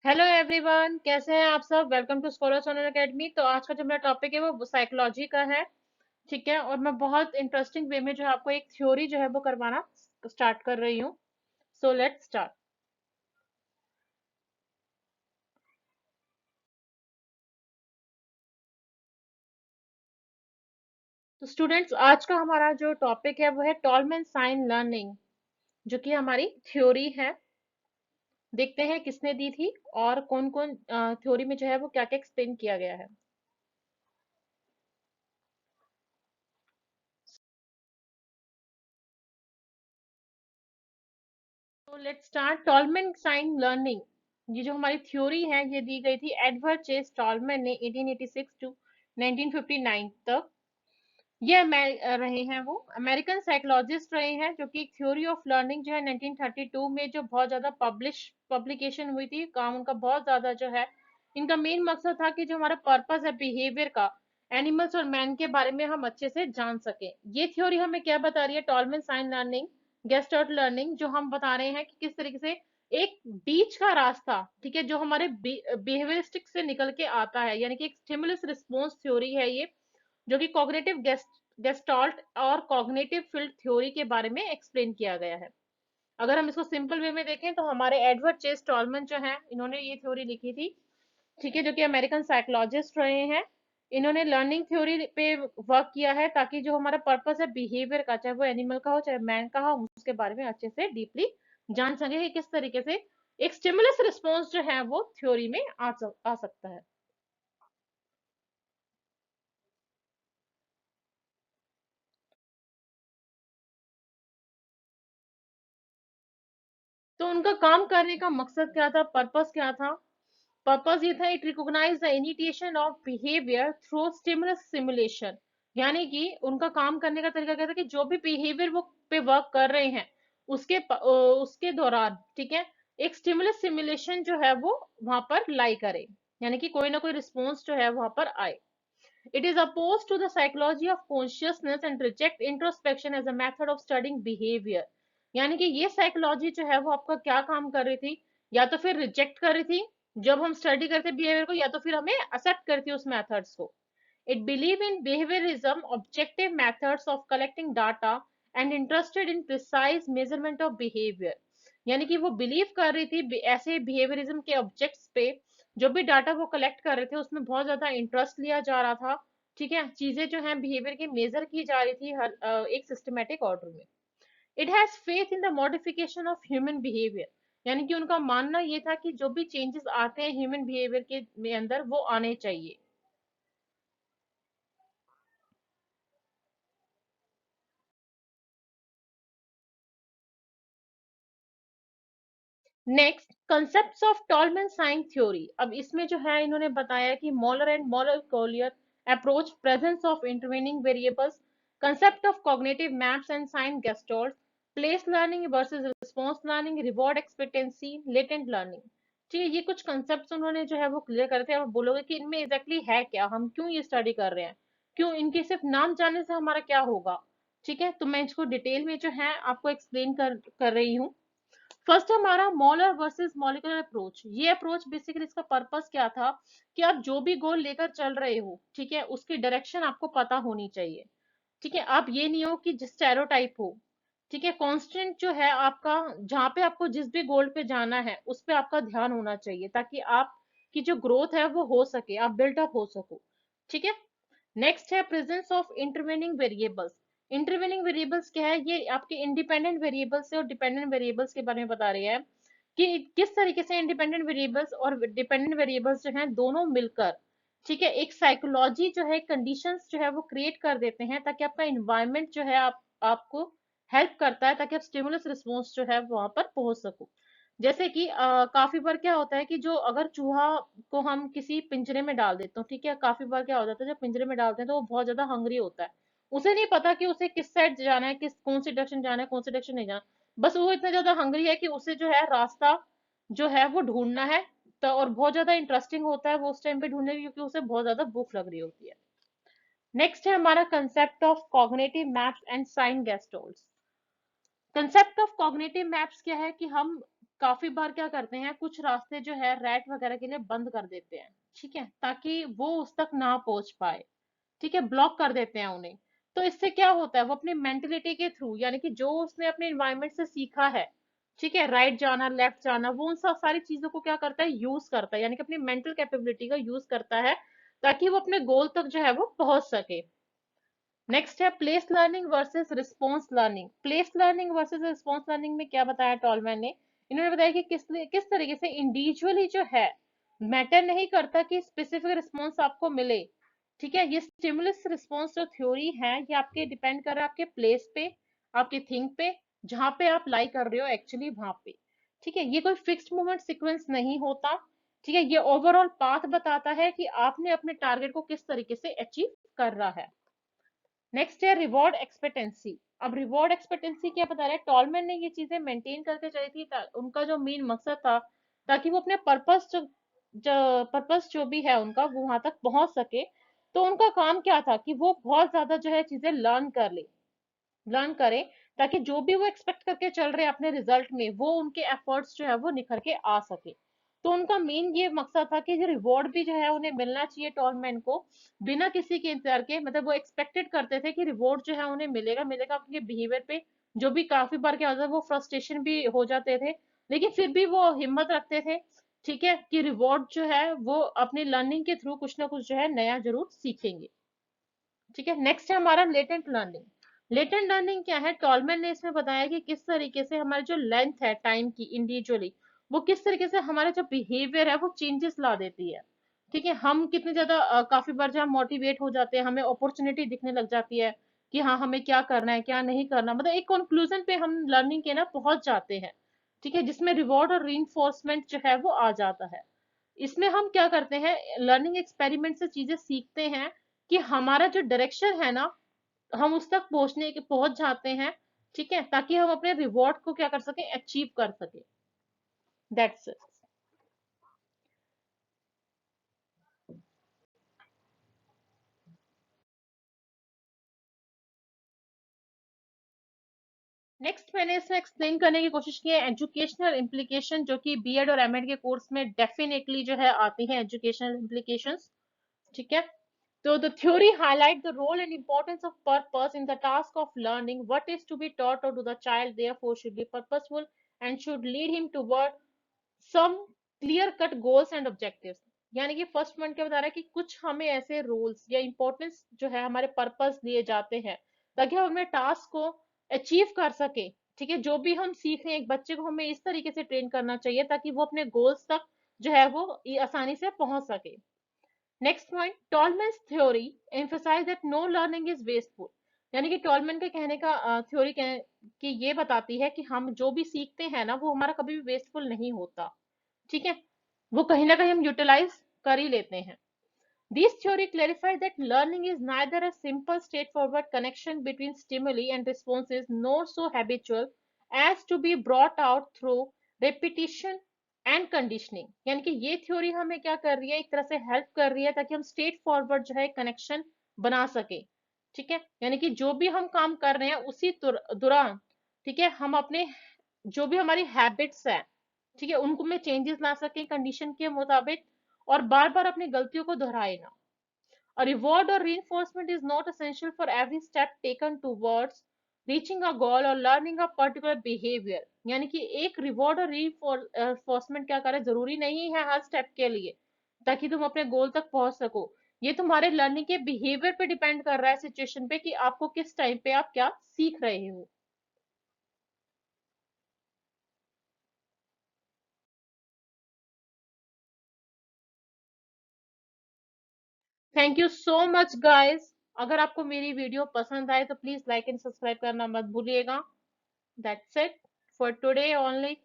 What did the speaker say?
Hello everyone, कैसे हैं आप सब। Welcome to scholar Sonal academy. तो आज का जो मेरा टॉपिक है वो साइकोलॉजी का है। ठीक है, और मैं बहुत इंटरेस्टिंग वे में जो है आपको एक थ्योरी जो है वो करवाना स्टार्ट कर रही हूँ। So let's start. तो स्टूडेंट्स, आज का हमारा जो टॉपिक है वो है टॉलमैन साइन लर्निंग, जो कि हमारी थ्योरी है। देखते हैं किसने दी थी और कौन कौन थ्योरी में जो है वो क्या क्या एक्सप्लेन किया गया है। तो let's start. Tolman sign learning, ये जो हमारी थ्योरी है ये दी गई थी एडवर्ड चेस टॉलमैन ने 1886 टू 1959 तक। ये रहे हैं, वो अमेरिकन साइकोलॉजिस्ट रहे हैं, जो कि थ्योरी ऑफ लर्निंग जो है 1932 में जो बहुत ज्यादा पब्लिकेशन हुई थी। काम उनका बहुत ज्यादा जो है, इनका मेन मकसद था कि जो हमारा पर्पस है बिहेवियर का, एनिमल्स और मैन के बारे में हम अच्छे से जान सके। ये थ्योरी हमें क्या बता रही है? टॉलमैन साइन लर्निंग, गेस्टर्ट लर्निंग, जो हम बता रहे हैं कि किस तरीके से एक बीच का रास्ता, ठीक है, जो हमारे बिहेवियरिस्टिक से निकल के आता है, यानी कि एक स्टिमुलस रिस्पॉन्स थ्योरी है ये, जो कि कॉग्निटिव गेस्टाल्ट और कॉग्निटिव फील्ड थ्योरी के बारे में एक्सप्लेन किया गया है। अगर हम इसको सिंपल वे में देखें तो हमारे एडवर्ड चेस टॉलमन जो है, इन्होंने ये थ्योरी लिखी थी। ठीक है, जो कि अमेरिकन साइकोलॉजिस्ट रहे हैं। इन्होंने लर्निंग थ्योरी पे वर्क किया है, ताकि जो हमारा पर्पस है बिहेवियर का, चाहे वो एनिमल का हो चाहे मैन का हो, हम उसके बारे में अच्छे से डीपली जान सके कि किस तरीके से एक स्टिमुलस रिस्पॉन्स जो है वो थ्योरी में आ सकता है। तो उनका काम करने का मकसद क्या था, पर्पस क्या था? पर्पस ये था, it recognise the initiation of behaviour through stimulus simulation. यानी कि उनका काम करने का तरीका क्या था कि जो भी बिहेवियर वो पे वर्क कर रहे हैं उसके दौरान, ठीक है, एक स्टिमुलस सिमुलेशन जो है वो वहां पर लाई करे, यानी कि कोई ना कोई रिस्पॉन्स जो है वहां पर आए। It is oppose to the psychology of consciousness and reject introspection as a method of studying behaviour. यानी कि ये साइकोलॉजी जो है वो आपका क्या काम कर रही थी, या तो फिर रिजेक्ट कर रही थी जब हम स्टडी करते बिहेवियर को, या तो फिर हमें एक्सेप्ट करती उस मेथड्स को। It believe in behaviourism objective methods of collecting data and interested in precise measurement of behaviour. यानी कि वो बिलीव कर रही थी ऐसे बिहेवियरिज्म के ऑब्जेक्ट्स पे, जो भी डाटा वो कलेक्ट कर रहे थे उसमें बहुत ज्यादा इंटरेस्ट लिया जा रहा था। ठीक है, चीजें जो है बिहेवियर की मेजर की जा रही थी हर एक सिस्टमेटिक ऑर्डर में। It has faith in the modification of human behaviour. यानी कि उनका मानना ये था कि जो भी चेंजेस आते हैं ह्यूमन बिहेवियर के में अंदर, वो आने चाहिए। Next, concepts of Tolman sign theory. अब इसमें जो है इन्होंने बताया कि molar and molecular approach, presence of intervening variables, concept of cognitive maps and sign gestalts, place learning versus response learning, reward expectancy, latent learning. ठीक है, ये कुछ कंसेप्ट्स उन्होंने जो है वो क्लियर करते हैं। आप बोलोगे कि इनमें एग्जैक्टली है क्या, हम क्यों ये स्टडी कर रहे हैं, क्यों इनके सिर्फ नाम जानने से हमारा क्या होगा। ठीक है, तो मैं इसको डिटेल में जो है आपको एक्सप्लेन कर रही हूँ। फर्स्ट हमारा मॉलर वर्सेस मॉलिक्यूलर अप्रोच। ये अप्रोच बेसिकली इसका पर्पस क्या था कि आप जो भी गोल लेकर चल रहे हो, ठीक है, उसकी डायरेक्शन आपको पता होनी चाहिए। ठीक है, आप ये नहीं हो कि जिस स्टेरियोटाइप हो। ठीक है, कांस्टेंट जो है आपका, जहां पे आपको जिस भी गोल पे जाना है उस पे आपका ध्यान होना चाहिए, ताकि आप की जो ग्रोथ है वो हो सके, आप बिल्टअप हो सको। ठीक है। नेक्स्ट है presence of intervening variables. Intervening variables क्या है? ये आपके इंडिपेंडेंट वेरिएबल्स और डिपेंडेंट वेरिएबल्स के बारे में बता रही है कि किस तरीके से इंडिपेंडेंट वेरिएबल्स और डिपेंडेंट वेरिएबल्स जो हैं दोनों मिलकर, ठीक है, एक साइकोलॉजी जो है, कंडीशंस जो है वो क्रिएट कर देते हैं, ताकि आपका इन्वायरमेंट जो है आपको हेल्प करता है, ताकि आप स्टिमुलस रिस्पॉन्स जो है वहां पर पहुंच सको। जैसे कि काफी बार क्या होता है कि जो अगर चूहा को हम किसी पिंजरे में डाल देते हो, ठीक है, काफी बार क्या हो जाता है जब पिंजरे में डालते हैं तो वो बहुत ज्यादा हंग्री होता है। उसे नहीं पता कि उसे किस साइड जाना है, किस कौन सी डायरेक्शन जाना है, कौन सी डायरेक्शन नहीं जाना। बस वो इतना ज्यादा हंग्री है कि उसे जो है रास्ता जो है वो ढूंढना है। तो और बहुत ज्यादा इंटरेस्टिंग होता है वो उस टाइम पे ढूंढने की, क्योंकि उसे बहुत ज्यादा भूख लग रही होती है। नेक्स्ट है हमारा concept of cognitive maps and sign gestalts. Concept of cognitive maps क्या है कि हम काफी बार क्या करते हैं, कुछ रास्ते जो है रैट वगैरह के लिए बंद कर देते हैं, ठीक है, ताकि वो उस तक ना पहुंच पाए, ठीक है, ब्लॉक कर देते हैं उन्हें। तो इससे क्या होता है, वो अपनी मेंटेलिटी के थ्रू, यानी कि जो उसने अपने इन्वायरमेंट से सीखा है, ठीक है, राइट जाना लेफ्ट जाना, वो उन सब सारी चीजों को क्या करता है, यूज करता है, यानी कि अपनी मेंटल कैपेबिलिटी का यूज करता है, ताकि वो अपने गोल तक जो है वो पहुंच सके। नेक्स्ट है place learning versus response learning. Place learning versus response learning में क्या बताया टॉलमैन ने, इन्होंने बताया कि किस तरीके से इंडिविजुअली जो है मैटर नहीं करता कि स्पेसिफिक रिस्पॉन्स आपको मिले, ठीक है, ये स्टिमुलस रिस्पॉन्स जो थ्योरी है ये आपके डिपेंड कर रहा है आपके प्लेस पे, आपके थिंक पे, जहां पे आप लाई कर रहे हो एक्चुअली वहां पे, ठीक है, ये कोई फिक्स्ड मूवमेंट सीक्वेंस नहीं होता, ठीक है, ये ओवरऑल पाथ बताता है कि आपने अपने टारगेट को किस तरीके से अचीव कर रहा है। नेक्स्ट है रिवॉर्ड एक्सपेक्टेंसी। अब रिवॉर्ड एक्सपेक्टेंसी क्या बता रहा है, टॉलमैन ने ये चीजें मेंटेन करके चली थी, उनका जो मेन मकसद था, ताकि वो अपने पर्पस जो भी है उनका वो वहां तक पहुंच सके। तो उनका काम क्या था कि वो बहुत ज्यादा जो है चीजें लर्न करें, ताकि जो भी वो एक्सपेक्ट करके चल रहे हैं अपने रिजल्ट में, वो उनके एफर्ट्स जो है वो निखर के आ सके। तो उनका मेन ये मकसद था कि रिवॉर्ड भी जो है उन्हें मिलना चाहिए टॉलमैन को, बिना किसी के इंतजार के, मतलब वो एक्सपेक्टेड करते थे कि रिवॉर्ड जो है उन्हें मिलेगा मिलेगा उनके बिहेवियर पे। जो भी काफी बार क्या होता है, वो फ्रस्ट्रेशन भी हो जाते थे, लेकिन फिर भी वो हिम्मत रखते थे, ठीक है, कि रिवॉर्ड जो है वो अपनी लर्निंग के थ्रू कुछ ना कुछ जो है नया जरूर सीखेंगे, ठीक है। नेक्स्ट है हमारा लेटेंट लर्निंग। लेटेंट लर्निंग क्या है, टॉलमैन ने इसमें बताया कि किस तरीके से हमारी जो लेंथ है टाइम की इंडिविजुअली, वो किस तरीके से हमारा जो बिहेवियर है वो चेंजेस ला देती है, ठीक है। हम कितने ज्यादा काफी बार जब मोटिवेट हो जाते हैं, हमें अपॉर्चुनिटी दिखने लग जाती है कि हाँ हमें क्या करना है क्या नहीं करना, मतलब एक कंक्लूजन पे हम लर्निंग के ना पहुंच जाते हैं, ठीक है, जिसमें रिवॉर्ड और रीइंफोर्समेंट जो है वो आ जाता है। इसमें हम क्या करते हैं, लर्निंग एक्सपेरिमेंट से चीजें सीखते हैं कि हमारा जो डायरेक्शन है ना, हम उस तक पहुंच जाते हैं, ठीक है, ताकि हम अपने रिवॉर्ड को क्या कर सके, अचीव कर सके। That's it. नेक्स्ट मैंने इसमें एक्सप्लेन करने की कोशिश की है एजुकेशनल इम्प्लीकेशन, जो कि बीएड और एमएड के कोर्स में डेफिनेटली जो है आती है एजुकेशनल इम्प्लीकेशंस, ठीक है। So the theory highlight the role and importance of purpose in the task of learning. What is to be taught or to the child, therefore, should be purposeful and should lead him toward some clear cut goals and objectives. यानी कि first point क्या बता रहा है कि कुछ हमें ऐसे रोल्स या इंपॉर्टेंस जो है हमारे पर्पस दिए जाते हैं, ताकि हम अपने टास्क को अचीव कर सके, ठीक है। जो भी हम सीख रहे हैं एक बच्चे को हमें इस तरीके से ट्रेन करना चाहिए ताकि वो अपने गोल्स तक जो है वो आसानी से पहुंच सके। Next point, Tolman's theory emphasize that no learning is wasteful. यानी कि टॉलमैन के कहने का थ्योरी कि ये बताती है कि हम जो भी सीखते हैं ना वो हमारा कभी भी वेस्टफुल नहीं होता, ठीक है, वो कहीं ना कहीं हम यूटिलाइज कर ही लेते हैं। This theory clarifies that learning is neither a simple, straightforward connection between stimuli and responses, nor so habitual as to be brought out through repetition and conditioning। यानी कि ये थ्योरी हमें क्या कर रही है, एक तरह से हेल्प कर रही है ताकि हम स्ट्रेट फॉरवर्ड जो है कनेक्शन बना सके, ठीक है, यानी कि जो भी हम काम कर रहे हैं उसी दौरान, ठीक है, हम अपने जो भी हमारी हैबिट्स है, ठीक है, उनको में चेंजेस ला सके कंडीशन के मुताबिक, और बार बार अपनी गलतियों को दोहराए ना। A reward or reinforcement is not essential for every step taken towards reaching a goal or learning a particular behavior। यानी कि एक रिवॉर्ड और reinforcement क्या करे, जरूरी नहीं है हर स्टेप के लिए ताकि तुम अपने गोल तक पहुंच सको। ये तुम्हारे लर्निंग के बिहेवियर पे डिपेंड कर रहा है, सिचुएशन पे, कि आपको किस टाइम पे आप क्या सीख रहे हो। Thank you so much guys. अगर आपको मेरी वीडियो पसंद आए तो प्लीज लाइक एंड सब्सक्राइब करना मत भूलिएगा। That's it for today only.